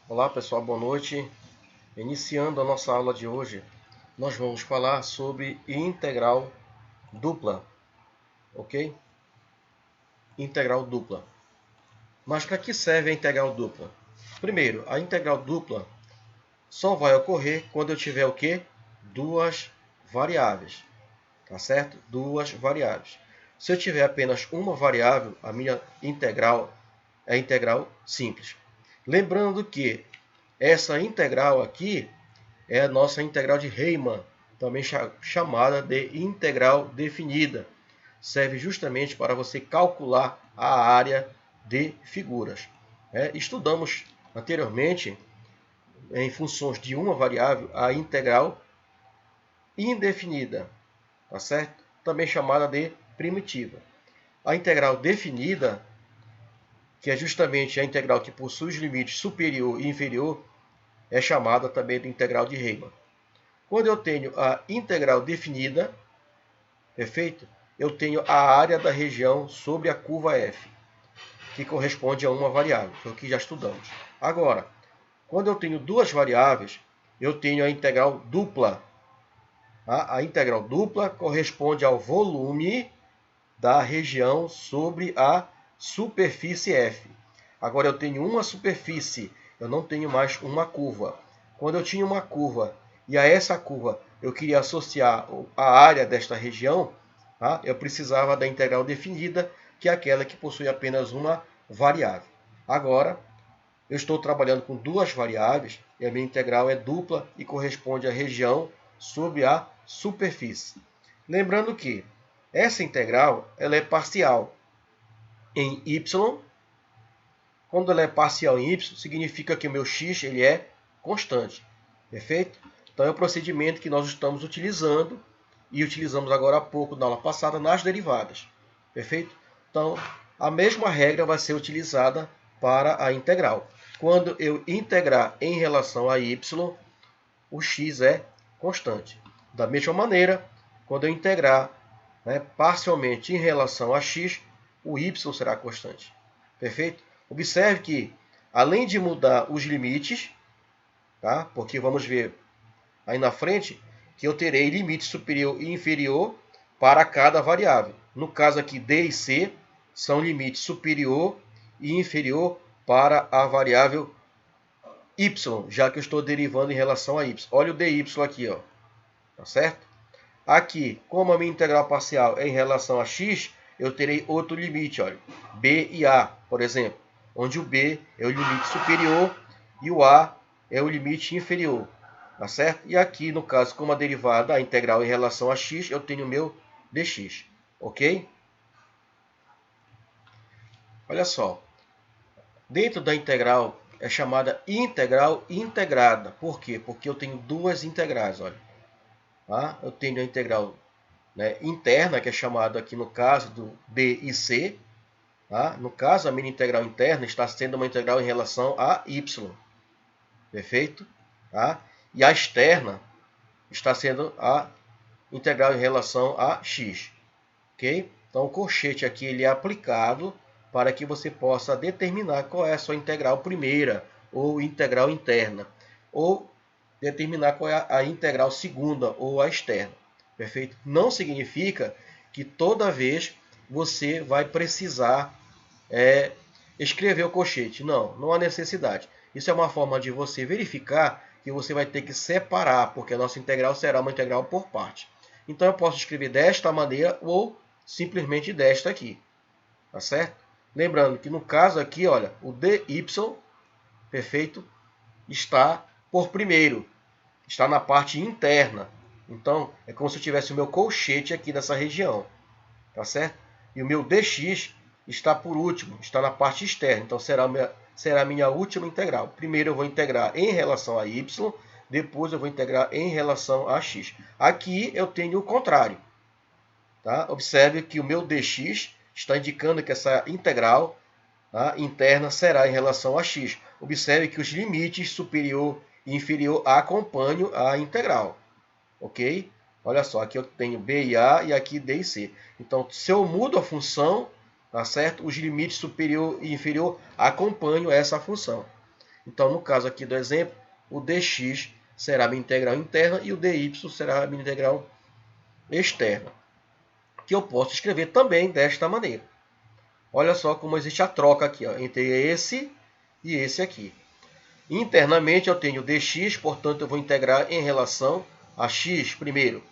Olá pessoal, boa noite. Iniciando a nossa aula de hoje, nós vamos falar sobre integral dupla, ok? Integral dupla. Mas para que serve a integral dupla? Primeiro, a integral dupla só vai ocorrer quando eu tiver o quê? Duas variáveis, tá certo? Duas variáveis. Se eu tiver apenas uma variável, a minha integral é integral simples. Lembrando que essa integral aqui é a nossa integral de Riemann, também chamada de integral definida. Serve justamente para você calcular a área de figuras. Estudamos anteriormente, em funções de uma variável, a integral indefinida, tá certo? Também chamada de primitiva. A integral definida, que é justamente a integral que possui os limites superior e inferior, é chamada também de integral de Riemann. Quando eu tenho a integral definida, perfeito? Eu tenho a área da região sobre a curva f, que corresponde a uma variável, foi o que já estudamos. Agora, quando eu tenho duas variáveis, eu tenho a integral dupla. A integral dupla corresponde ao volume da região sobre a superfície f. Agora eu tenho uma superfície, eu não tenho mais uma curva. Quando eu tinha uma curva e a essa curva eu queria associar a área desta região, tá? Eu precisava da integral definida, que é aquela que possui apenas uma variável. Agora, eu estou trabalhando com duas variáveis e a minha integral é dupla e corresponde à região sobre a superfície. Lembrando que essa integral ela é parcial em y. Quando ela é parcial em y, significa que o meu x ele é constante. Perfeito? Então é o procedimento que nós estamos utilizando e utilizamos agora há pouco na aula passada nas derivadas. Perfeito? Então a mesma regra vai ser utilizada para a integral. Quando eu integrar em relação a y, o x é constante. Da mesma maneira, quando eu integrar parcialmente em relação a x, o y será constante. Perfeito? Observe que, além de mudar os limites, tá? Porque vamos ver aí na frente que eu terei limite superior e inferior para cada variável. No caso aqui, D e C são limites superior e inferior para a variável y, já que eu estou derivando em relação a y. Olha o dy aqui, ó. Tá certo? Aqui, como a minha integral parcial é em relação a x, eu terei outro limite, olha, b e a, por exemplo, onde o b é o limite superior e o a é o limite inferior, tá certo? E aqui, no caso, como a derivada, a integral em relação a x, eu tenho o meu dx, ok? Olha só, dentro da integral é chamada integral integrada. Por quê? Porque eu tenho duas integrais, olha. Tá? Eu tenho a integral interna, que é chamada aqui no caso do b e c. Tá? No caso, a minha integral interna está sendo uma integral em relação a y. Perfeito? Tá? E a externa está sendo a integral em relação a x. Ok? Então, o colchete aqui ele é aplicado para que você possa determinar qual é a sua integral primeira ou integral interna, ou determinar qual é a integral segunda ou a externa. Perfeito? Não significa que toda vez você vai precisar escrever o colchete. Não, não há necessidade. Isso é uma forma de você verificar que você vai ter que separar, porque a nossa integral será uma integral por parte. Então eu posso escrever desta maneira ou simplesmente desta aqui. Tá certo? Lembrando que no caso aqui, olha, o dy, perfeito, está por primeiro. Está na parte interna. Então, é como se eu tivesse o meu colchete aqui nessa região. Tá certo? E o meu dx está por último, está na parte externa. Então, será a minha última integral. Primeiro eu vou integrar em relação a y, depois eu vou integrar em relação a x. Aqui eu tenho o contrário. Tá? Observe que o meu dx está indicando que essa integral interna será em relação a x. Observe que os limites superior e inferior acompanham a integral. Ok? Olha só, aqui eu tenho b e a e aqui d e c. Então, se eu mudo a função, tá certo? Os limites superior e inferior acompanham essa função. Então, no caso aqui do exemplo, o dx será a minha integral interna e o dy será a minha integral externa, que eu posso escrever também desta maneira. Olha só como existe a troca aqui, ó, entre esse e esse aqui. Internamente eu tenho dx, portanto eu vou integrar em relação a x primeiro,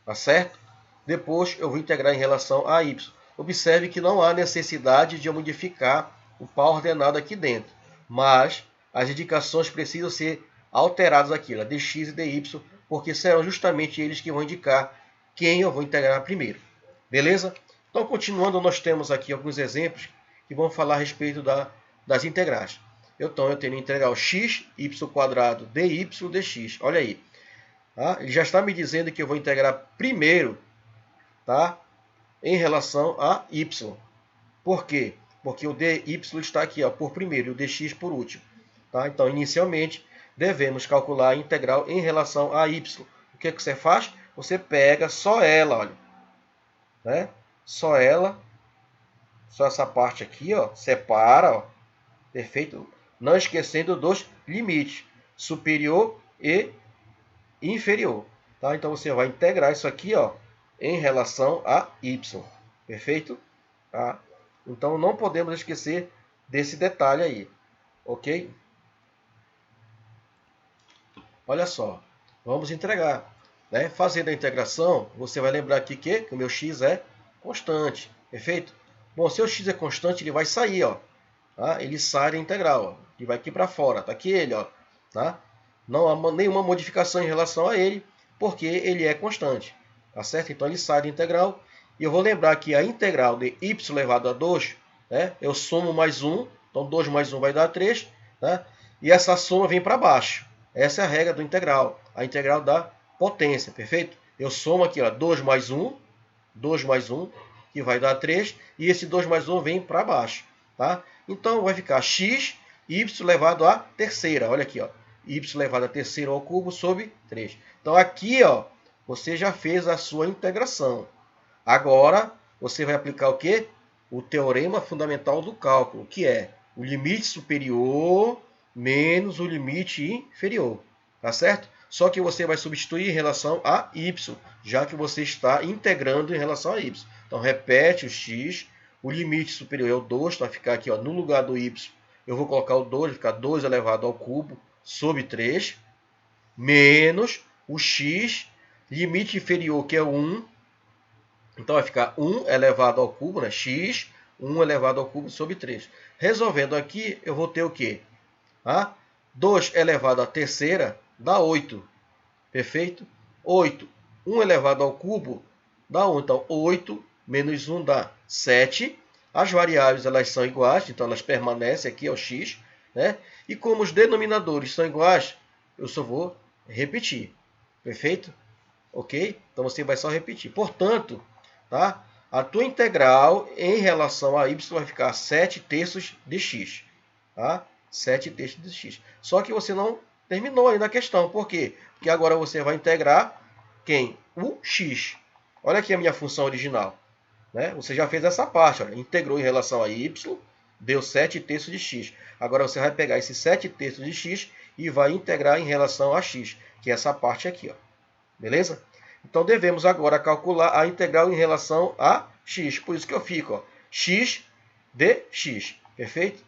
tá certo? Depois eu vou integrar em relação a y. Observe que não há necessidade de eu modificar o par ordenado aqui dentro, mas as indicações precisam ser alteradas aqui, dx e dy, porque serão justamente eles que vão indicar quem eu vou integrar primeiro. Beleza? Então, continuando, nós temos aqui alguns exemplos que vão falar a respeito das integrais. Então, eu tenho a integral x, y², dy, dx. Olha aí. Tá? Ele já está me dizendo que eu vou integrar primeiro, tá? Em relação a y. Por quê? Porque o dy está aqui, ó, por primeiro e o dx por último. Tá? Então, inicialmente, devemos calcular a integral em relação a y. O que você faz? Você pega só ela, olha. Né? Só ela. Só essa parte aqui, ó, separa, ó. Perfeito? Não esquecendo dos limites superior e inferior. Tá? Então, você vai integrar isso aqui, ó, em relação a y. Perfeito? Tá? Então, não podemos esquecer desse detalhe aí. Ok? Olha só. Vamos entregar. Né? Fazendo a integração, você vai lembrar aqui que o meu x é constante. Perfeito? Bom, se o x é constante, ele vai sair. Ó. Tá? Ele sai da integral. Ó. Ele vai aqui para fora. Está aqui ele. Ó. Tá? Não há nenhuma modificação em relação a ele, porque ele é constante. Tá certo? Então, ele sai da integral. E eu vou lembrar que a integral de y elevado a 2, né, eu somo mais 1. Então, 2 mais 1 vai dar 3. Né, e essa soma vem para baixo. Essa é a regra do integral. A integral da potência. Perfeito? Eu somo aqui, ó, 2 mais 1. 2 mais 1, que vai dar 3. E esse 2 mais 1 vem para baixo. Tá? Então, vai ficar x, y elevado a terceira. Olha aqui, ó. Y elevado a terceira ao cubo sobre 3. Então, aqui, ó, você já fez a sua integração. Agora, você vai aplicar o quê? O teorema fundamental do cálculo, que é o limite superior menos o limite inferior. Tá certo? Só que você vai substituir em relação a y, já que você está integrando em relação a y. Então, repete o x. O limite superior é o 2, vai ficar aqui, ó, no lugar do y. Eu vou colocar o 2, vai ficar 2 elevado ao cubo sobre 3, menos o x, limite inferior, que é 1. Então, vai ficar 1 elevado ao cubo, né? X, 1 elevado ao cubo sobre 3. Resolvendo aqui, eu vou ter o quê? 2 elevado à terceira dá 8. Perfeito? 8. 1 elevado ao cubo dá 1. Então, 8 menos 1 dá 7. As variáveis elas são iguais, então elas permanecem aqui, é o x. Né? E como os denominadores são iguais, eu só vou repetir. Perfeito? Ok? Então, você vai só repetir. Portanto, tá? A tua integral em relação a y vai ficar 7 terços de x. Tá? 7 terços de x. Só que você não terminou ainda a questão. Por quê? Porque agora você vai integrar quem? O x. Olha aqui a minha função original. Né? Você já fez essa parte. Olha. Integrou em relação a y, deu 7 terços de x. Agora você vai pegar esses 7 terços de x e vai integrar em relação a x, que é essa parte aqui. Ó. Beleza? Então, devemos agora calcular a integral em relação a x. Por isso que eu fico, ó, x dx. Perfeito?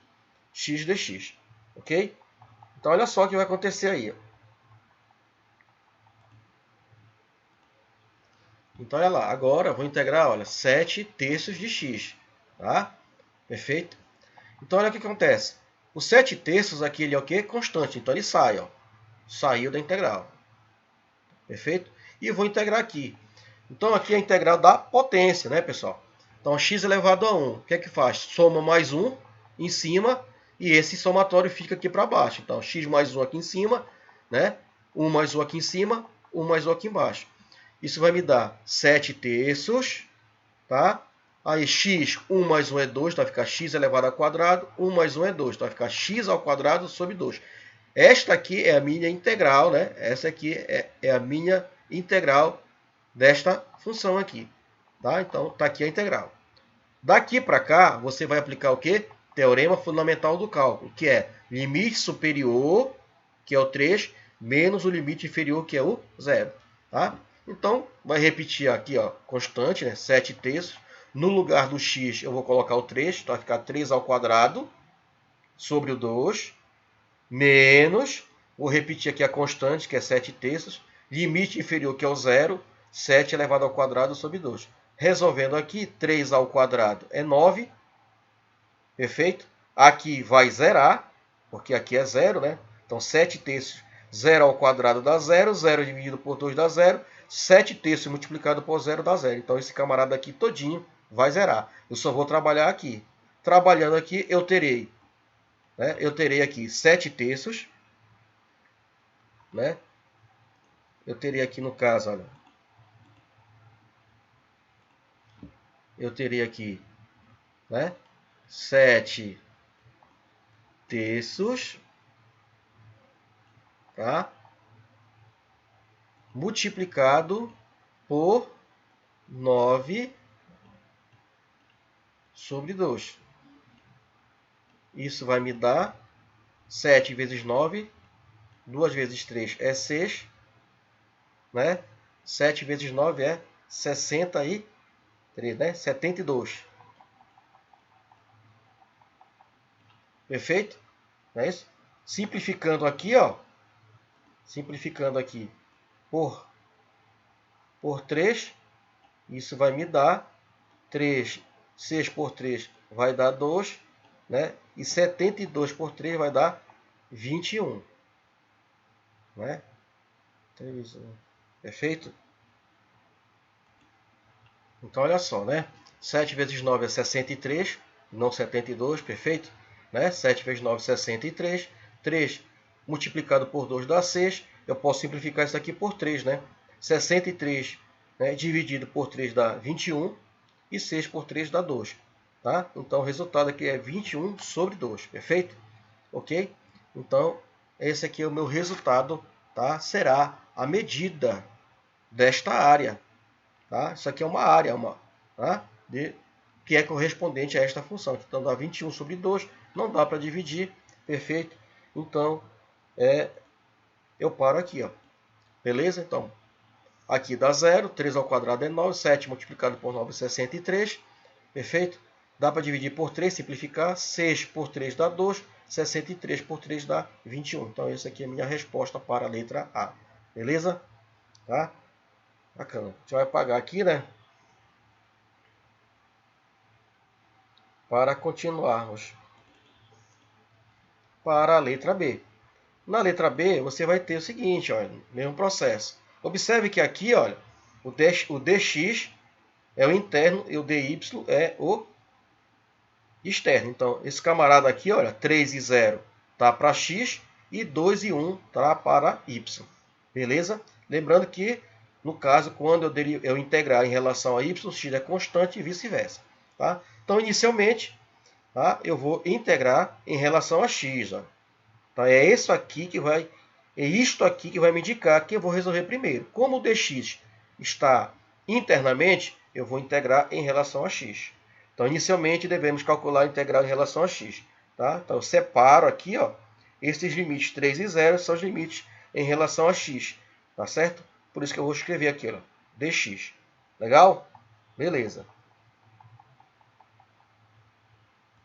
X dx. Ok? Então, olha só o que vai acontecer aí. Ó. Então, olha lá. Agora, eu vou integrar, olha, 7 terços de x. Tá? Perfeito? Então, olha o que acontece. O 7 terços aqui, ele é o quê? Constante. Então, ele sai. Ó. Saiu da integral. Perfeito? E eu vou integrar aqui. Então, aqui é a integral da potência, né, pessoal? Então, x elevado a 1. O que é que faz? Soma mais 1 em cima e esse somatório fica aqui para baixo. Então, x mais 1 aqui em cima, né? 1 mais 1 aqui em cima, 1 mais 1 aqui embaixo. Isso vai me dar 7 terços, tá? Aí, x, 1 mais 1 é 2, então vai ficar x elevado ao quadrado. 1 mais 1 é 2, então vai ficar x ao quadrado sobre 2. Esta aqui é a minha integral, né? Essa aqui é a minha integral desta função aqui. Tá? Então, está aqui a integral. Daqui para cá, você vai aplicar o quê? teorema fundamental do cálculo, que é limite superior, que é o 3, menos o limite inferior, que é o 0. Tá? Então, vai repetir aqui, ó, constante, né? 7 terços. No lugar do x, eu vou colocar o 3, então vai ficar 3 ao quadrado sobre o 2, menos, vou repetir aqui a constante, que é 7 terços, limite inferior, que é o 0, 7 elevado ao quadrado sobre 2. Resolvendo aqui, 3 ao quadrado é 9, perfeito? Aqui vai zerar, porque aqui é 0, né? Então, 7 terços, 0 ao quadrado dá 0, 0 dividido por 2 dá 0, 7 terços multiplicado por 0 dá 0. Então, esse camarada aqui todinho vai zerar. Eu só vou trabalhar aqui. Trabalhando aqui, eu terei aqui 7 terços, né? Eu teria aqui no caso, olha, eu teria aqui, né, 7 terços, tá? Multiplicado por 9 sobre 2. Isso vai me dar 7 vezes 9, 2 vezes 3 é 6, né? 7 vezes 9 é 63, né? 72. Perfeito? Não é isso? Simplificando aqui, ó. Simplificando aqui por 3, isso vai me dar 3, 6 por 3 vai dar 2, né? E 72 por 3 vai dar 21. Né? Perfeito? Então, olha só, né? 7 vezes 9 é 63, não 72, perfeito? Né? 7 vezes 9 é 63. 3 multiplicado por 2 dá 6. Eu posso simplificar isso aqui por 3, né? 63, né, dividido por 3 dá 21. E 6 por 3 dá 2. Tá? Então, o resultado aqui é 21 sobre 2, perfeito? Ok? Então, esse aqui é o meu resultado, tá? Será a medida desta área. Tá? Isso aqui é uma área, tá? Que é correspondente a esta função. Então, dá 21 sobre 2, não dá para dividir, perfeito? Então, eu paro aqui, ó. Beleza? Então, aqui dá 0, 3 ao quadrado é 9, 7 multiplicado por 9 é 63, perfeito? Dá para dividir por 3, simplificar, 6 por 3 dá 2, 63 por 3 dá 21. Então, essa aqui é a minha resposta para a letra A. Beleza? Tá? Bacana. A gente vai apagar aqui, né? Para continuarmos para a letra B. Na letra B, você vai ter o seguinte, olha, mesmo processo. Observe que aqui, olha, o dx é o interno e o dy é o externo. Então, esse camarada aqui, olha, 3 e 0 tá para x e 2 e 1 tá para y. Beleza? Lembrando que, no caso, quando eu integrar em relação a y, x é constante e vice-versa. Tá? Então, inicialmente, tá, eu vou integrar em relação a x. Ó. Então, é isto aqui que vai me indicar que eu vou resolver primeiro. Como o dx está internamente, eu vou integrar em relação a x. Então, inicialmente, devemos calcular a integral em relação a x. Tá? Então, eu separo aqui, ó, esses limites 3 e 0 são os limites em relação a x. Tá certo? Por isso que eu vou escrever aqui, ó, dx. Legal? Beleza.